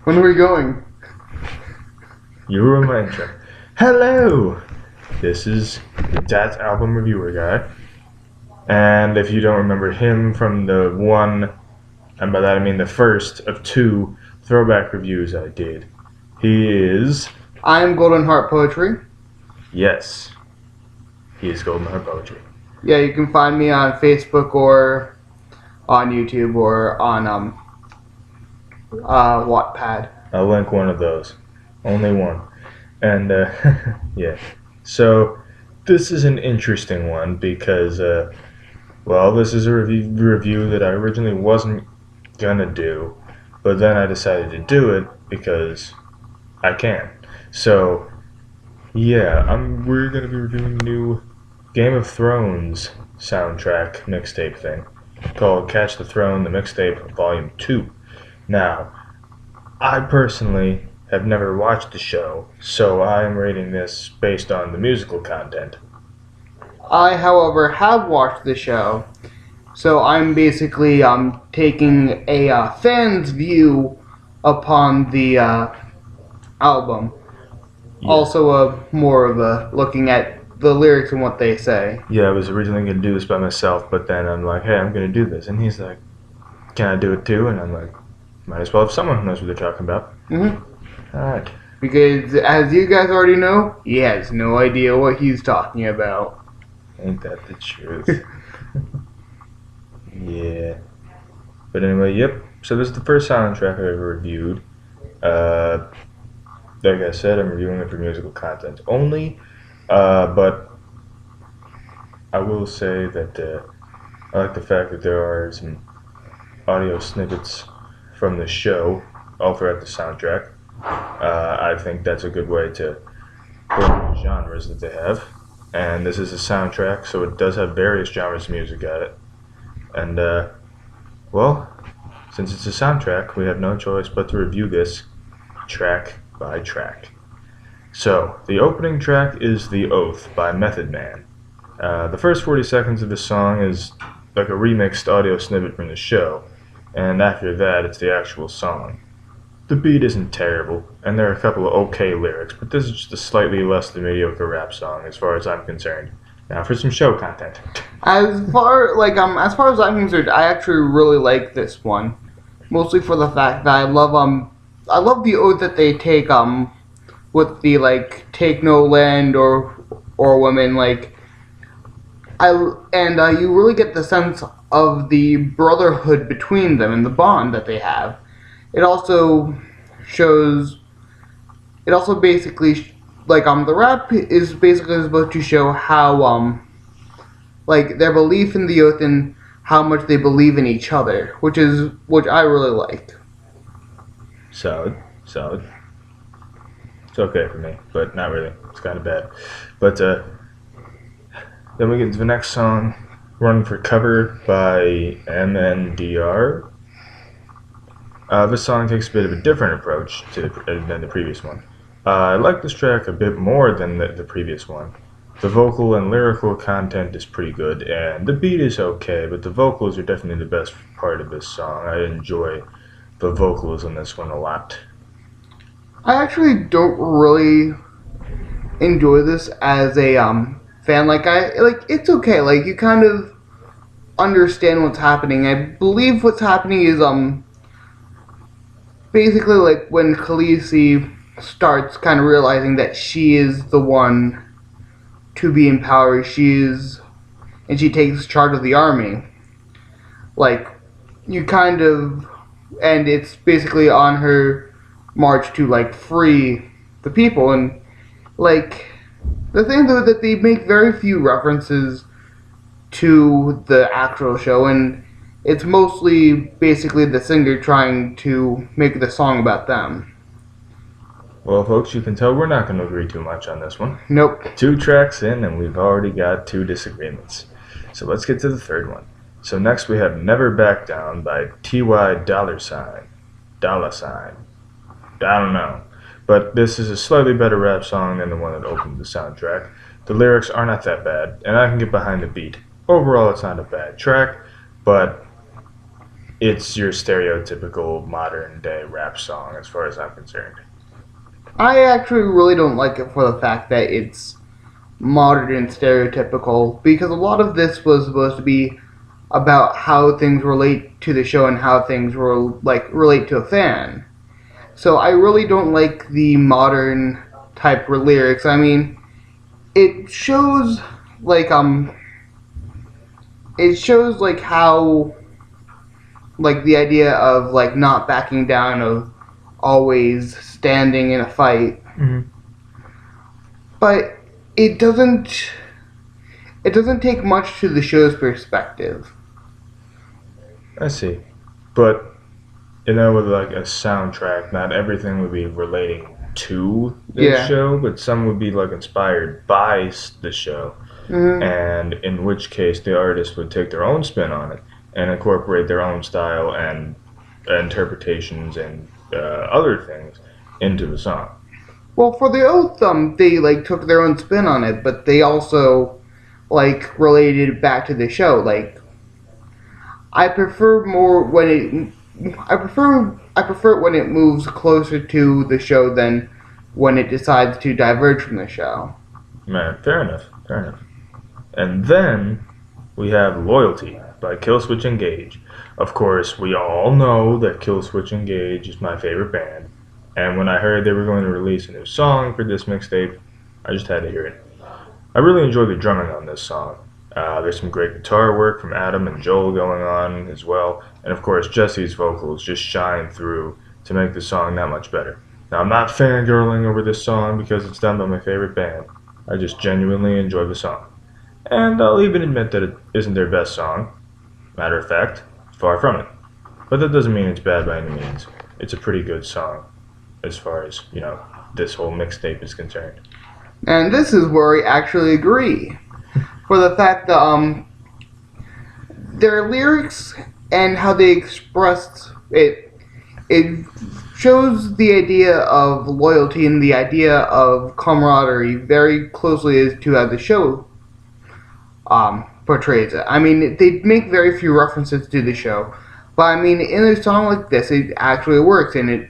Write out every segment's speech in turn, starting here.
When are we going? You ruined my intro. Hello! This is the ThatAlbumReviewerGuy. And if you don't remember him from the one, and by that I mean the first of two throwback reviews I did, he is... I'm GoldenHeartPoetry. Yes, he is GoldenHeartPoetry. Yeah, you can find me on Facebook or on YouTube or on Wattpad. I'll link one of those. Only one. And, yeah. So, this is an interesting one because, this is a review that I originally wasn't gonna do, but then I decided to do it because I can. So, yeah, we're gonna be reviewing a new Game of Thrones soundtrack mixtape thing called Catch the Throne, the Mixtape, Volume 2. Now, I personally have never watched the show, so I am rating this based on the musical content. I, however, have watched the show, so I'm basically taking a fan's view upon the album. Yeah. Also, more of a looking at the lyrics and what they say. Yeah, I was originally going to do this by myself, but then I'm like, hey, I'm going to do this. And he's like, can I do it too? And I'm like, might as well have someone who knows what they're talking about. Mm-hmm. Alright. Because, as you guys already know, he has no idea what he's talking about. Ain't that the truth? Yeah. But anyway, yep. So this is the first soundtrack I've ever reviewed. Like I said, I'm reviewing it for musical content only. But I will say that I like the fact that there are some audio snippets from the show all throughout the soundtrack. I think that's a good way to blend the genres that they have. And this is a soundtrack, so it does have various genres of music at it. And, since it's a soundtrack, we have no choice but to review this track by track. So, the opening track is The Oath by Method Man. The first 40 seconds of the song is like a remixed audio snippet from the show, and after that, it's the actual song. The beat isn't terrible, and there are a couple of okay lyrics, but this is just a slightly less than mediocre rap song as far as I'm concerned. Now for some show content. As far as I'm concerned, I actually really like this one, mostly for the fact that I love the oath that they take with the take no land or women you really get the sense of the brotherhood between them and the bond that they have. It also basically the rap is basically supposed to show how their belief in the oath and how much they believe in each other, which I really like. Solid. It's okay for me, but not really. It's kind of bad. But then we get to the next song, Run for Cover by MNDR. This song takes a bit of a different approach than the previous one. I like this track a bit more than the previous one. The vocal and lyrical content is pretty good, and the beat is okay, but the vocals are definitely the best part of this song. I enjoy the vocals in this one a lot. I actually don't really enjoy this as a fan. It's okay. You kind of understand what's happening. I believe what's happening is basically when Khaleesi starts kind of realizing that she is the one to be in power. And she takes charge of the army. And it's basically on her march to free the people. And the thing though that they make very few references to the actual show, and it's mostly basically the singer trying to make the song about them. Well, folks, you can tell we're not going to agree too much on this one. Nope. 2 tracks in, and we've already got 2 disagreements. So let's get to the third one. So next we have Never Back Down by T.Y. Dollar Sign. I don't know. But this is a slightly better rap song than the one that opened the soundtrack. The lyrics are not that bad, and I can get behind the beat. Overall, it's not a bad track, but it's your stereotypical modern day rap song as far as I'm concerned. I actually really don't like it for the fact that it's modern and stereotypical, because a lot of this was supposed to be about how things relate to the show and how things relate to a fan. So I really don't like the modern type of lyrics. I mean, it shows like how like the idea of like not backing down, of always standing in a fight. Mm-hmm. But it doesn't take much to the show's perspective. I see. But, with like a soundtrack, not everything would be relating to the show, but some would be like inspired by the show. Mm-hmm. And in which case the artist would take their own spin on it and incorporate their own style and interpretations and other things into the song. Well, for the Oath, they like took their own spin on it, but they also like related it back to the show. Like, I prefer it when it moves closer to the show than when it decides to diverge from the show. Man, fair enough. And then we have Loyalty by Killswitch Engage. Of course, we all know that Killswitch Engage is my favorite band. And when I heard they were going to release a new song for this mixtape, I just had to hear it. I really enjoy the drumming on this song. There's some great guitar work from Adam and Joel going on as well. And of course, Jesse's vocals just shine through to make the song that much better. Now, I'm not fangirling over this song because it's done by my favorite band. I just genuinely enjoy the song. And I'll even admit that it isn't their best song. Matter of fact, far from it. But that doesn't mean it's bad by any means. It's a pretty good song as far as, this whole mixtape is concerned. And this is where I actually agree. For the fact that their lyrics and how they expressed it shows the idea of loyalty and the idea of camaraderie very closely as to how the show portrays it. I mean, they make very few references to the show, but I mean, in a song like this, it actually works, and it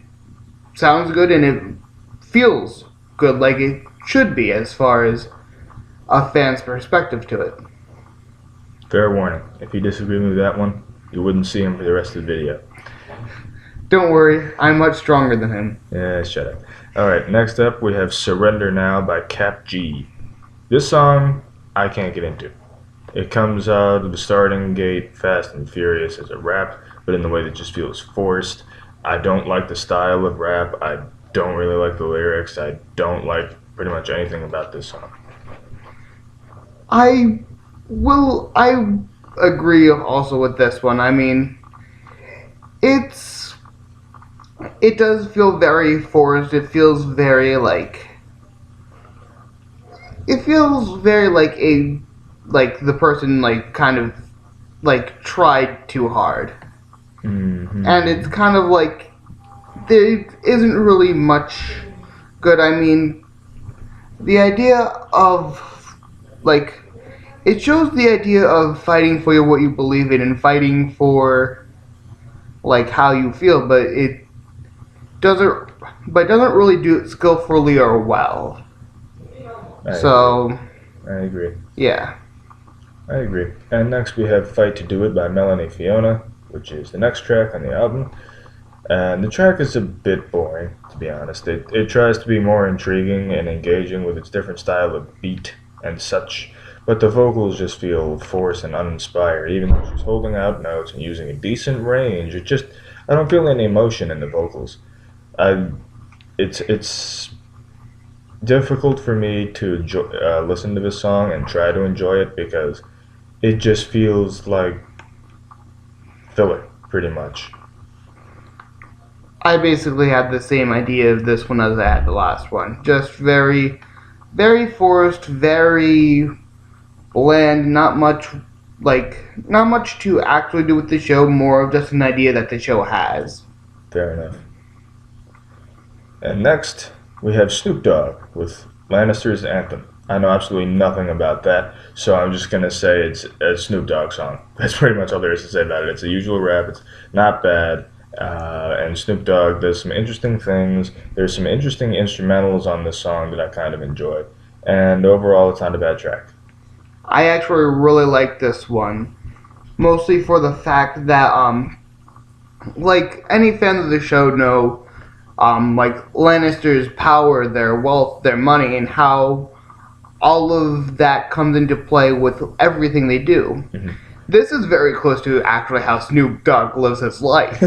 sounds good, and it feels good, like it should be, as far as a fan's perspective to it. Fair warning. If you disagree with that one, you wouldn't see him for the rest of the video. Don't worry, I'm much stronger than him. Yeah, shut up. Alright, next up we have Surrender Now by Cap G. This song, I can't get into. It comes out of the starting gate fast and furious as a rap, but in the way that just feels forced. I don't like the style of rap. I don't really like the lyrics. I don't like pretty much anything about this song. I agree also with this one. I mean, it does feel very forced. It feels very like the person like kind of like tried too hard. Mm-hmm. And it's kind of like there isn't really much good. I mean, the idea of like, it shows the idea of fighting for what you believe in and fighting for like how you feel, but it doesn't really do it skillfully or well. I agree. Yeah. I agree. And next we have Fight to Do It by Melanie Fiona, which is the next track on the album. And the track is a bit boring, to be honest. It tries to be more intriguing and engaging with its different style of beat and such, but the vocals just feel forced and uninspired. Even though she's holding out notes and using a decent range, I don't feel any emotion in the vocals. It's difficult for me to listen to this song and try to enjoy it because it just feels like filler, pretty much. I basically had the same idea of this one as I had the last one. Just very, very forced, very bland, not much to actually do with the show, more of just an idea that the show has. Fair enough. And next, we have Snoop Dogg with Lannisters' Anthem. I know absolutely nothing about that, so I'm just gonna say it's a Snoop Dogg song. That's pretty much all there is to say about it. It's a usual rap. It's not bad, and Snoop Dogg does some interesting things. There's some interesting instrumentals on this song that I kind of enjoy, and overall, it's not a bad track. I actually really like this one, mostly for the fact that like any fan of the show know, like Lannisters' power, their wealth, their money, and how all of that comes into play with everything they do. Mm-hmm. This is very close to actually how Snoop Dogg lives his life.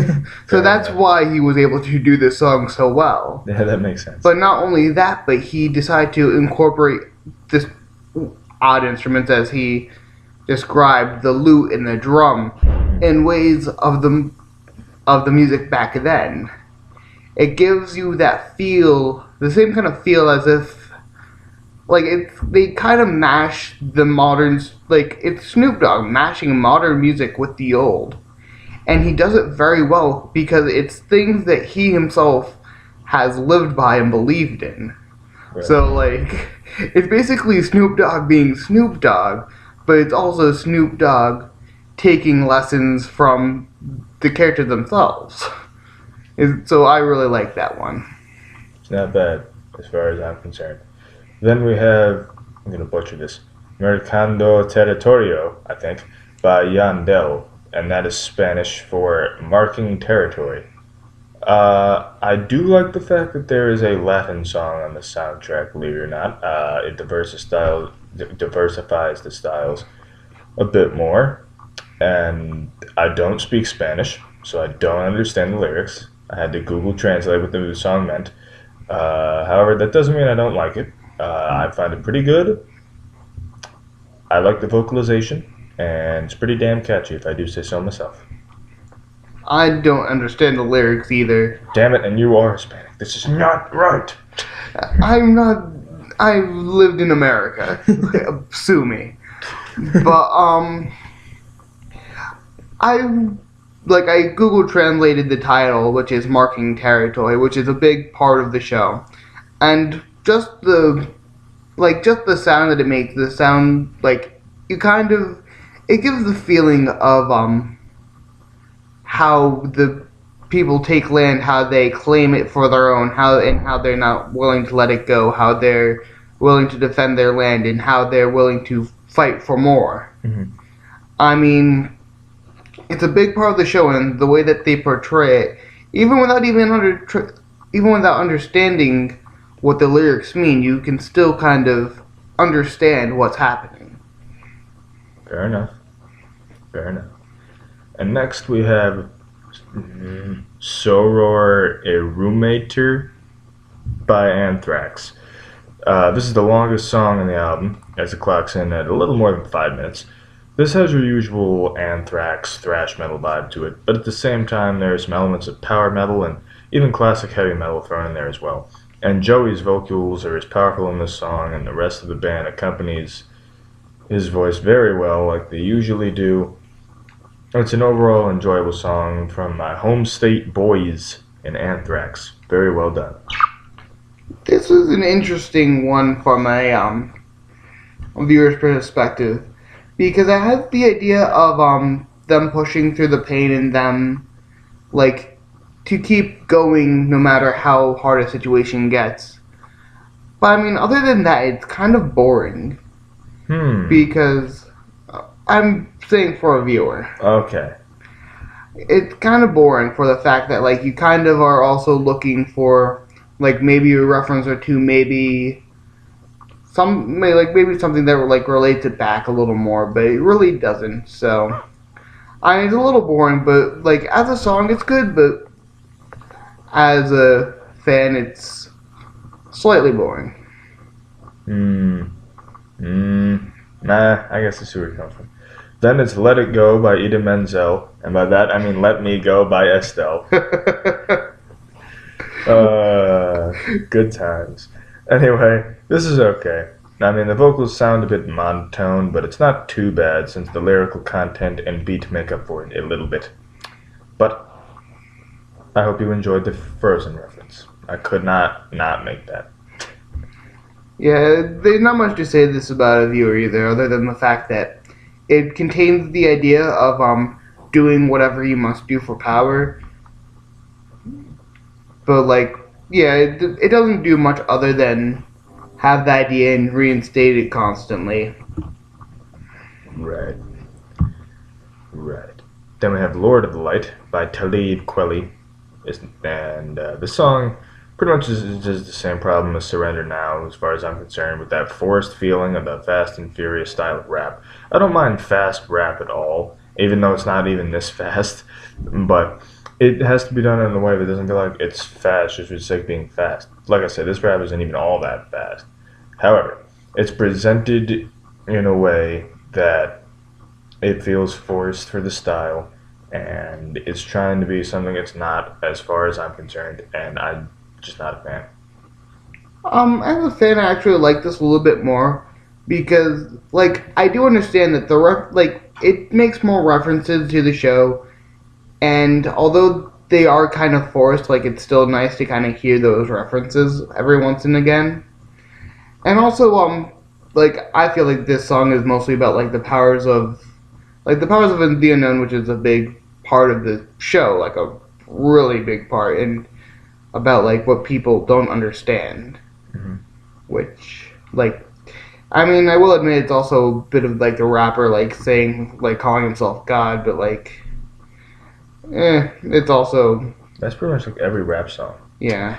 So that's enough. why he was able to do this song so well. Yeah, that makes sense. But not only that, but he decided to incorporate this odd instruments, as he described, the lute and the drum, in ways of the music back then. It gives you that feel, the same kind of feel as if, like, they kind of mash the moderns, like, it's Snoop Dogg mashing modern music with the old. And he does it very well because it's things that he himself has lived by and believed in. Right. So, like, it's basically Snoop Dogg being Snoop Dogg, but it's also Snoop Dogg taking lessons from the characters themselves. So I really like that one. It's not bad as far as I'm concerned. Then we have, I'm going to butcher this, Mercando Territorio, I think, by Yandel, and that is Spanish for marking territory. I do like the fact that there is a Latin song on the soundtrack, believe it or not. It diversifies the styles a bit more, and I don't speak Spanish, so I don't understand the lyrics. I had to Google Translate what the song meant. However, that doesn't mean I don't like it. I find it pretty good. I like the vocalization, and it's pretty damn catchy, if I do say so myself. I don't understand the lyrics either. Damn it, and you are Hispanic. This is not right. I'm not. I've lived in America. Sue me. But I Google translated the title, which is Marking Territory, which is a big part of the show, and just the sound that it makes, the sound, like, it gives the feeling of how the people take land, how they claim it for their own, how they're not willing to let it go, how they're willing to defend their land, and how they're willing to fight for more. Mm-hmm. I mean, it's a big part of the show, and the way that they portray it, even without understanding what the lyrics mean, you can still kind of understand what's happening. Fair enough. And next we have Soror Irrumator by Anthrax. This is the longest song in the album, as it clocks in at a little more than 5 minutes. This has your usual Anthrax thrash metal vibe to it, but at the same time there's some elements of power metal and even classic heavy metal thrown in there as well. And Joey's vocals are as powerful in this song, and the rest of the band accompanies his voice very well, like they usually do. It's an overall enjoyable song from my home state boys in Anthrax. Very well done. This is an interesting one from a viewer's perspective, because I had the idea of them pushing through the pain and them, like, to keep going no matter how hard a situation gets. But I mean, other than that, it's kind of boring. Because I'm saying for a viewer. Okay. It's kind of boring for the fact that, like, you kind of are also looking for, like, maybe a reference or two, maybe something that, like, relates it back a little more, but it really doesn't. So, I mean, it's a little boring, but, like, as a song, it's good, but as a fan, it's slightly boring. Nah, I guess I see where you're coming from. Then it's Let It Go by Ida Menzel, and by that I mean Let Me Go by Estelle. Good times. Anyway, this is okay. I mean, the vocals sound a bit monotone, but it's not too bad since the lyrical content and beat make up for it a little bit. But I hope you enjoyed the Frozen reference. I could not make that. Yeah, there's not much to say this about a viewer either, other than the fact that it contains the idea of doing whatever you must do for power. But like, yeah, it doesn't do much other than have the idea and reinstate it constantly. Right. Then we have Lord of the Light by Talib Kweli. And the song pretty much is just the same problem as Surrender Now, as far as I'm concerned, with that forced feeling of the fast and furious style of rap. I don't mind fast rap at all, even though it's not even this fast, but it has to be done in a way that doesn't feel like it's fast just for the sake of being fast. Like I said, this rap isn't even all that fast. However, it's presented in a way that it feels forced for the style, and it's trying to be something it's not, as far as I'm concerned, and I'm just not a fan. As a fan, I actually like this a little bit more because, like, I do understand that it makes more references to the show, and although they are kind of forced, like, it's still nice to kind of hear those references every once and again. And also, like, I feel like this song is mostly about like the powers of the unknown, which is a big part of the show, like a really big part, and about like what people don't understand. Mm-hmm. Which, like, I mean, I will admit it's also a bit of like the rapper like saying like calling himself God, but like, it's also That's pretty much like every rap song. yeah.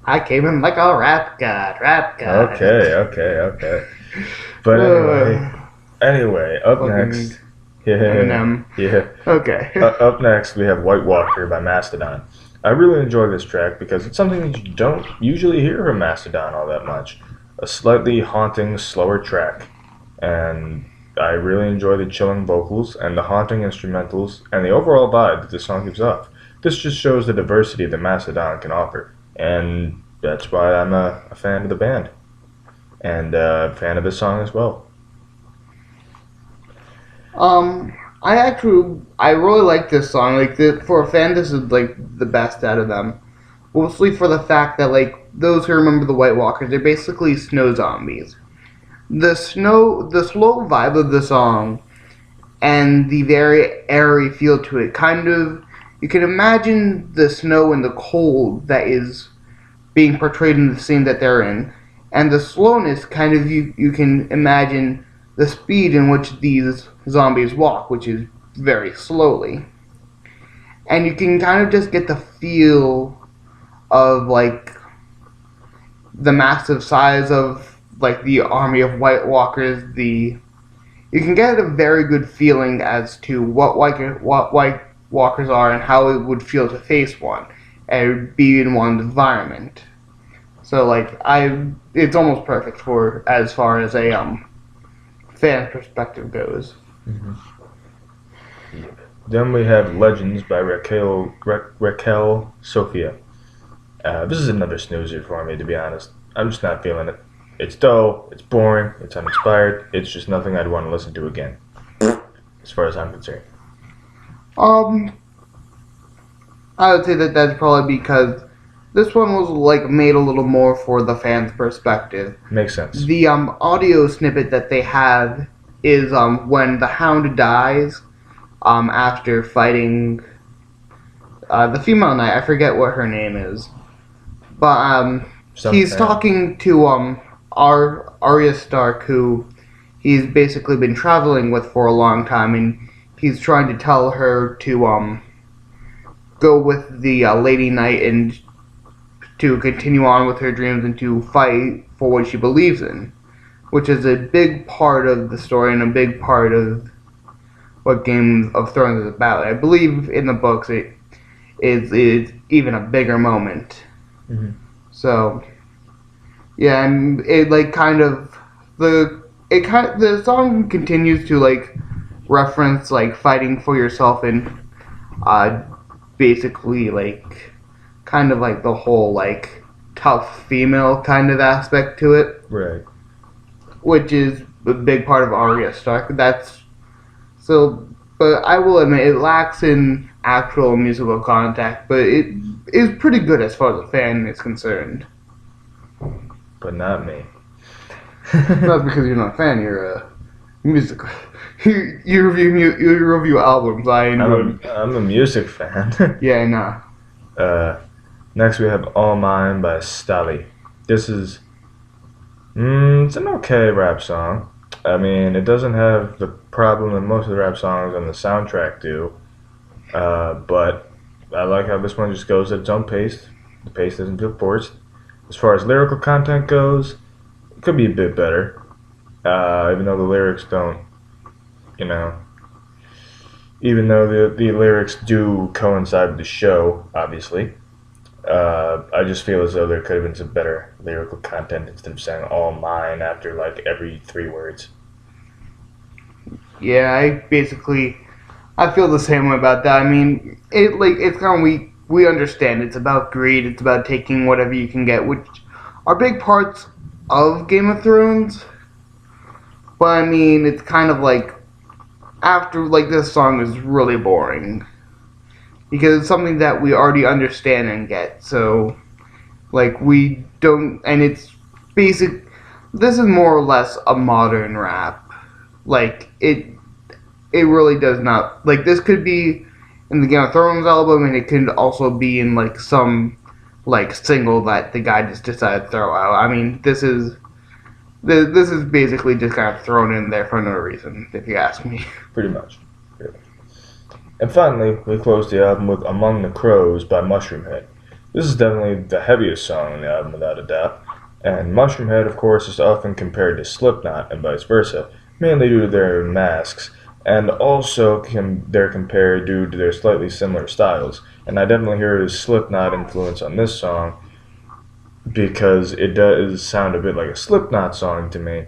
I came in like a rap god. Okay. But anyway, up next. Eminem. Yeah. Okay. Up next, we have White Walker by Mastodon. I really enjoy this track because it's something that you don't usually hear from Mastodon all that much. A slightly haunting, slower track. And I really enjoy the chilling vocals and the haunting instrumentals and the overall vibe that the song gives off. This just shows the diversity that Mastodon can offer. And that's why I'm a fan of the band. And a fan of this song as well. I really like this song. Like, for a fan, this is like the best out of them. Mostly for the fact that like those who remember the White Walkers, they're basically snow zombies. The slow vibe of the song and the very airy feel to it, kind of, you can imagine the snow and the cold that is being portrayed in the scene that they're in, and the slowness, kind of, you can imagine the speed in which these zombies walk, which is very slowly. And you can kind of just get the feel of like the massive size of like the army of White Walkers. You can get a very good feeling as to what White Walkers are and how it would feel to face one and be in one's environment. So like it's almost perfect for as far as a fan perspective goes. Mm-hmm. Yep. Then we have Legends by Raquel Sofia. This is another snoozer for me, to be honest. I'm just not feeling it. It's dull, it's boring, it's uninspired, it's just nothing I'd want to listen to again, as far as I'm concerned. I would say that that's probably because this one was like made a little more for the fans' perspective. Makes sense. The audio snippet that they have is when the Hound dies after fighting the female knight. I forget what her name is, but he's talking to Arya Stark, who he's basically been traveling with for a long time, and he's trying to tell her to go with the Lady Knight and to continue on with her dreams and to fight for what she believes in, which is a big part of the story and a big part of what Game of Thrones is about. I believe in the books it is even a bigger moment. Mm-hmm. So yeah, and it like kind of the song continues to like reference like fighting for yourself and basically like kind of like the whole like tough female kind of aspect to it, right? Which is a big part of Arya Stark. But I will admit it lacks in actual musical contact, but it is pretty good as far as the fan is concerned. But but not me. That's because you're not a fan. You're a music. You review albums. I enjoy. I'm a music fan. Yeah, nah. Next we have All Mine by Stali. This is it's an okay rap song. I mean, it doesn't have the problem that most of the rap songs on the soundtrack do. But I like how this one just goes at its own pace. The pace doesn't feel forced. As far as lyrical content goes, it could be a bit better. Even though the lyrics don't, you know, even though the lyrics do coincide with the show, obviously. I just feel as though there could have been some better lyrical content instead of saying "all mine" after like every 3 words. Yeah, I feel the same way about that. I mean, it's kind of we understand it's about greed. It's about taking whatever you can get, which are big parts of Game of Thrones. But I mean, it's kind of like after like this song is really boring because it's something that we already understand and get. So like we don't, and it's basic. This is more or less a modern rap. Like it really does not like this could be in the Game of Thrones album, and it could also be in like some like single that the guy just decided to throw out. I mean, this is basically just kind of thrown in there for no reason, if you ask me. Pretty much. And finally, we close the album with Among the Crows by Mushroomhead. This is definitely the heaviest song on the album, without a doubt. And Mushroomhead, of course, is often compared to Slipknot and vice versa, mainly due to their masks, and also they're compared due to their slightly similar styles. And I definitely hear a Slipknot influence on this song, because it does sound a bit like a Slipknot song to me.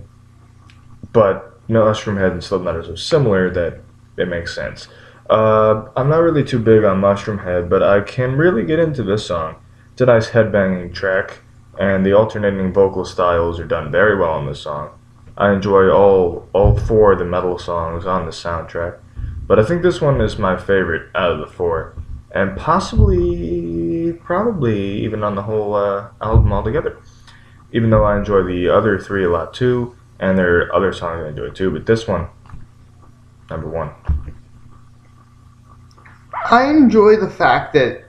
But Mushroomhead and Slipknot are so similar that it makes sense. I'm not really too big on Mushroomhead, but I can really get into this song. It's a nice headbanging track, and the alternating vocal styles are done very well on this song. I enjoy all 4 of the metal songs on the soundtrack, but I think this one is my favorite out of the 4, and probably even on the whole album altogether. Even though I enjoy the other 3 a lot too, and there are other songs I enjoy too, but this one, number 1. I enjoy the fact that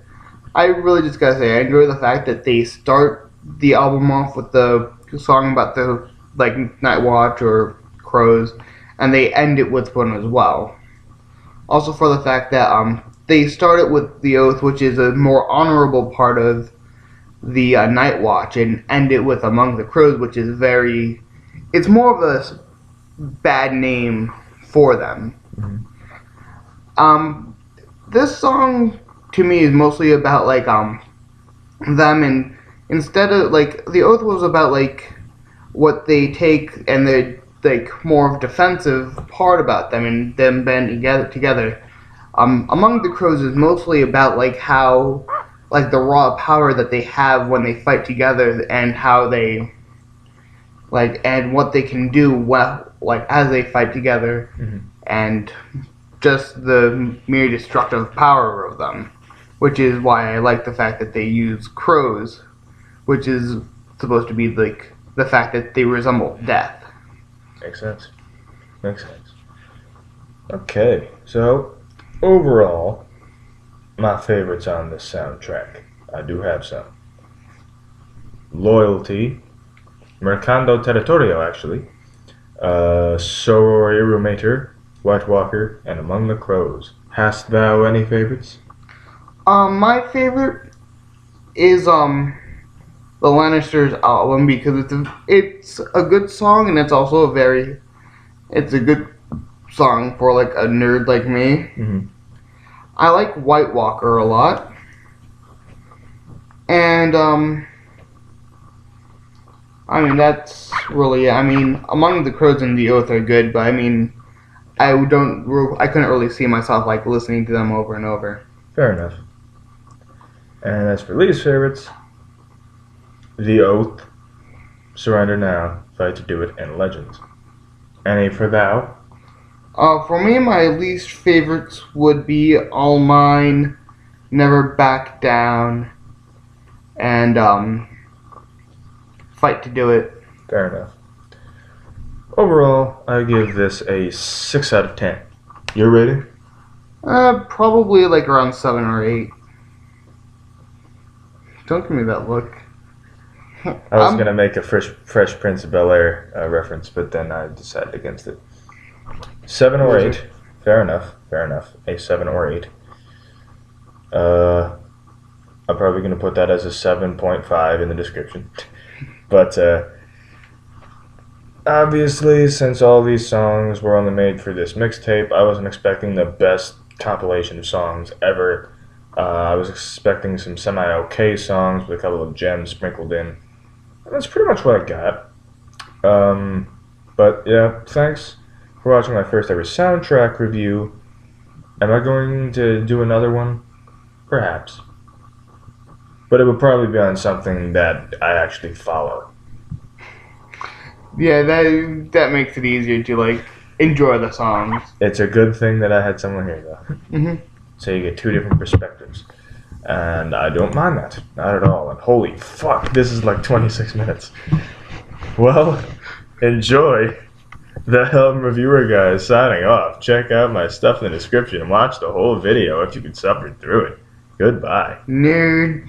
I really just gotta say I enjoy the fact that they start the album off with the song about the like Night Watch or crows, and they end it with one as well. Also for the fact that they start it with the Oath, which is a more honorable part of the Night Watch, and end it with Among the Crows, which is it's more of a bad name for them. Mm-hmm. This song to me is mostly about like them, and instead of like the Oath was about like what they take and the like more of defensive part about them and them banding together. Among the Crows is mostly about like how like the raw power that they have when they fight together, and how they like and what they can do well like as they fight together. Mm-hmm. And just the mere destructive power of them, which is why I like the fact that they use crows, which is supposed to be like the fact that they resemble death. Makes sense. Okay, so overall, my favorites on this soundtrack, I do have some. Loyalty, Mercando Territorio actually, Soror, Irrumator, White Walker, and Among the Crows. Hast thou any favorites? My favorite is the Lannisters album, because it's a good song, and it's also it's a good song for like a nerd like me. Mm-hmm. I like White Walker a lot, and I mean that's really it. I mean Among the Crows and the Oath are good, but I mean I couldn't really see myself like listening to them over and over. Fair enough. And as for least favorites, The Oath, Surrender Now, Fight to Do It, and Legends. Any for thou? For me, my least favorites would be All Mine, Never Back Down, and fight to do it. Fair enough. Overall, I give this a 6 out of 10. Your rating? Probably like around 7 or 8. Don't give me that look. I was going to make a Fresh Prince of Bel-Air reference, but then I decided against it. 7 or 8. Fair enough. A 7 or 8. I'm probably going to put that as a 7.5 in the description. But obviously, since all these songs were only made for this mixtape, I wasn't expecting the best compilation of songs ever. I was expecting some semi-okay songs with a couple of gems sprinkled in. And that's pretty much what I got. But yeah, thanks for watching my first ever soundtrack review. Am I going to do another one? Perhaps. But it would probably be on something that I actually follow. Yeah, that makes it easier to like enjoy the songs. It's a good thing that I had someone here, though. Mm-hmm. So you get two different perspectives. And I don't mind that. Not at all. And holy fuck, this is like 26 minutes. Well, enjoy. The Album Reviewer Guy is signing off. Check out my stuff in the description and watch the whole video if you can suffer through it. Goodbye. Nerd.